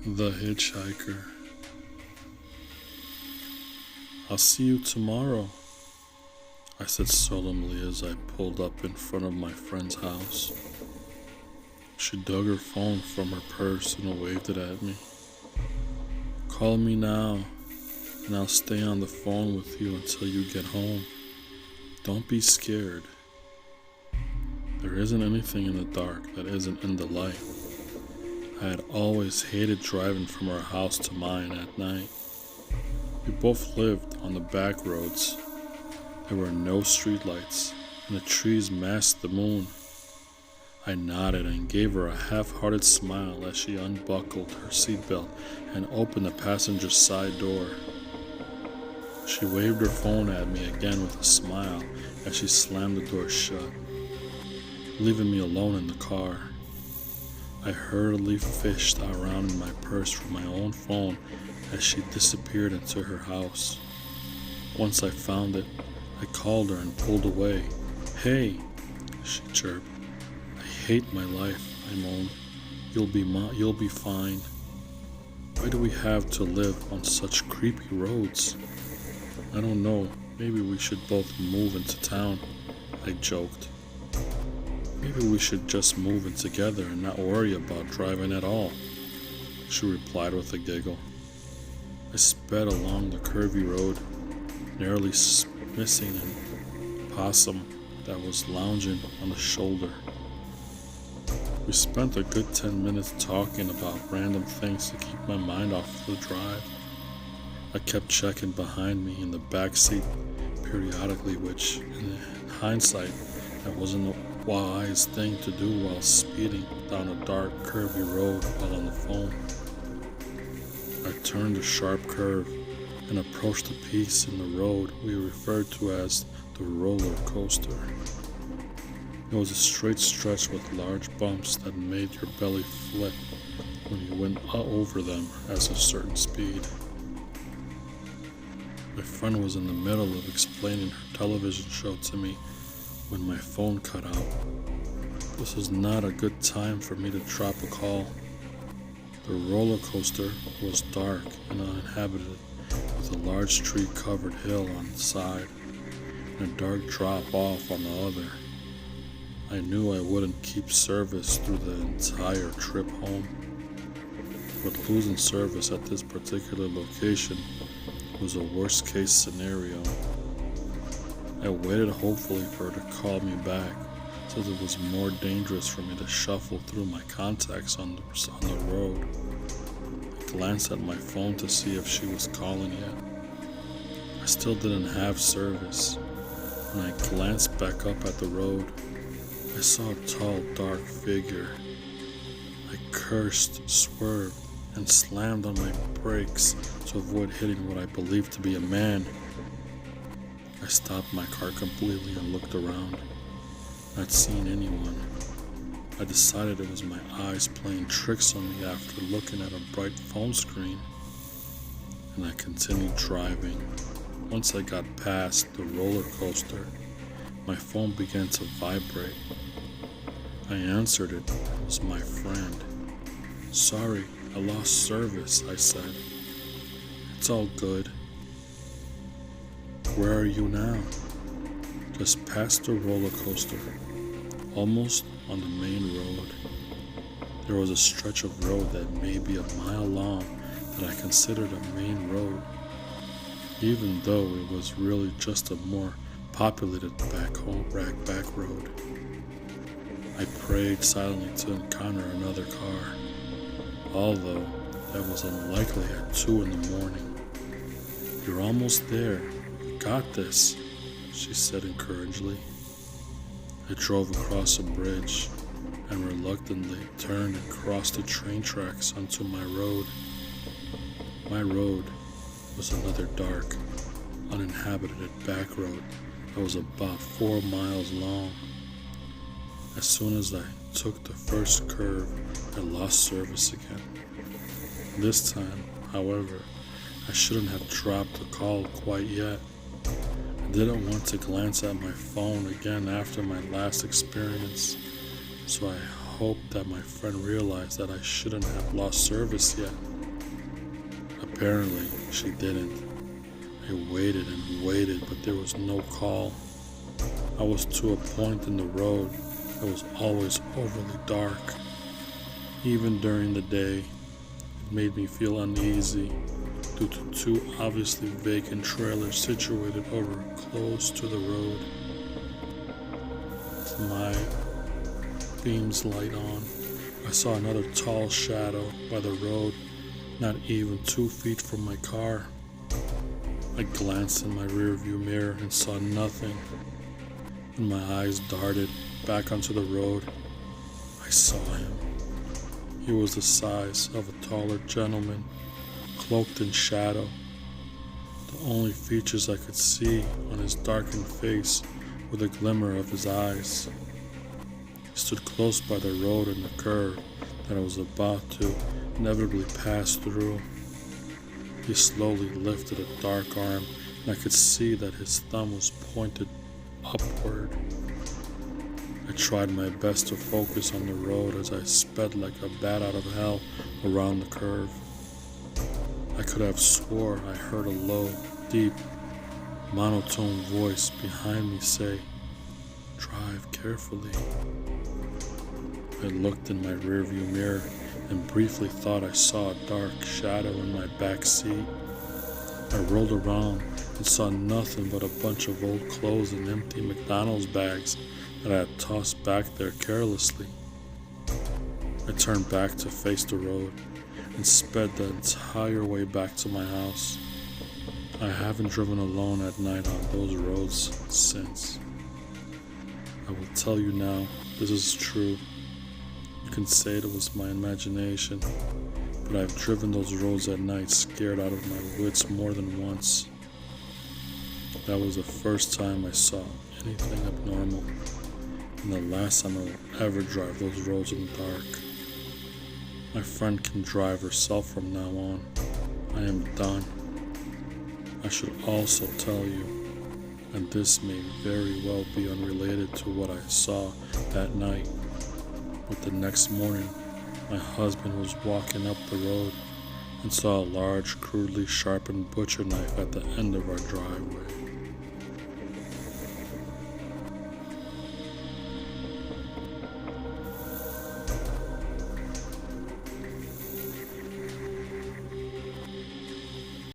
The Hitchhiker. I'll see you tomorrow, I said solemnly as I pulled up in front of my friend's house. She dug her phone from her purse and waved it at me. Call me now, and I'll stay on the phone with you until you get home. Don't be scared. There isn't anything in the dark that isn't in the light. I had always hated driving from our house to mine at night. We both lived on the back roads. There were no streetlights, and the trees masked the moon. I nodded and gave her a half-hearted smile as she unbuckled her seatbelt and opened the passenger side door. She waved her phone at me again with a smile as she slammed the door shut, leaving me alone in the car. I hurriedly fished around in my purse for my own phone as she disappeared into her house. Once I found it, I called her and pulled away. "Hey," she chirped. "I hate my life," I moaned. You'll be fine. Why do we have to live on such creepy roads?" "I don't know. Maybe we should both move into town," I joked. "Maybe we should just move in together and not worry about driving at all," she replied with a giggle. I sped along the curvy road, narrowly missing a possum that was lounging on the shoulder. We spent a good 10 minutes talking about random things to keep my mind off the drive. I kept checking behind me in the back seat periodically, which, in hindsight, that wasn't a wise thing to do while speeding down a dark, curvy road while on the phone. I turned a sharp curve and approached the piece in the road we referred to as the roller coaster. It was a straight stretch with large bumps that made your belly flip when you went over them at a certain speed. My friend was in the middle of explaining her television show to me when my phone cut out. This was not a good time for me to drop a call. The roller coaster was dark and uninhabited, with a large tree-covered hill on the side and a dark drop-off on the other. I knew I wouldn't keep service through the entire trip home, but losing service at this particular location was a worst-case scenario. I waited hopefully for her to call me back, since it was more dangerous for me to shuffle through my contacts on the road. I glanced at my phone to see if she was calling yet. I still didn't have service. When I glanced back up at the road, I saw a tall, dark figure. I cursed, swerved, and slammed on my brakes to avoid hitting what I believed to be a man. I stopped my car completely and looked around, not seeing anyone. I decided it was my eyes playing tricks on me after looking at a bright phone screen, and I continued driving. Once I got past the roller coaster, my phone began to vibrate. I answered it. It was my friend. "Sorry, I lost service," I said. "It's all good." "Where are you now?" "Just past the roller coaster, almost on the main road." There was a stretch of road that may be a mile long that I considered a main road, even though it was really just a more populated back road. I prayed silently to encounter another car, although that was unlikely at 2 in the morning. "You're almost there. You got this," she said encouragingly. I drove across a bridge and reluctantly turned and crossed the train tracks onto my road. My road was another dark, uninhabited back road that was about 4 miles long. As soon as I took the first curve, I lost service again. This time, however, I shouldn't have dropped the call quite yet. I didn't want to glance at my phone again after my last experience, so I hoped that my friend realized that I shouldn't have lost service yet. Apparently, she didn't. I waited and waited, but there was no call. I was to a point in the road that was always overly dark. Even during the day, it made me feel uneasy due to two obviously vacant trailers situated over close to the road. With my beams light on, I saw another tall shadow by the road, not even 2 feet from my car. I glanced in my rearview mirror and saw nothing, and my eyes darted back onto the road. I saw him. He was the size of a taller gentleman, cloaked in shadow. The only features I could see on his darkened face were the glimmer of his eyes. He stood close by the road and the curve that I was about to inevitably pass through. He slowly lifted a dark arm, and I could see that his thumb was pointed upward. I tried my best to focus on the road as I sped like a bat out of hell around the curve. I could have swore I heard a low, deep, monotone voice behind me say, "Drive carefully." I looked in my rearview mirror and briefly thought I saw a dark shadow in my back seat. I rolled around and saw nothing but a bunch of old clothes and empty McDonald's bags that I had tossed back there carelessly. I turned back to face the road and sped the entire way back to my house. I haven't driven alone at night on those roads since. I will tell you now, this is true. You can say it was my imagination, but I've driven those roads at night scared out of my wits more than once. That was the first time I saw anything abnormal, and the last time I will ever drive those roads in the dark. My friend can drive herself from now on. I am done. I should also tell you, and this may very well be unrelated to what I saw that night, but the next morning, my husband was walking up the road and saw a large, crudely sharpened butcher knife at the end of our driveway.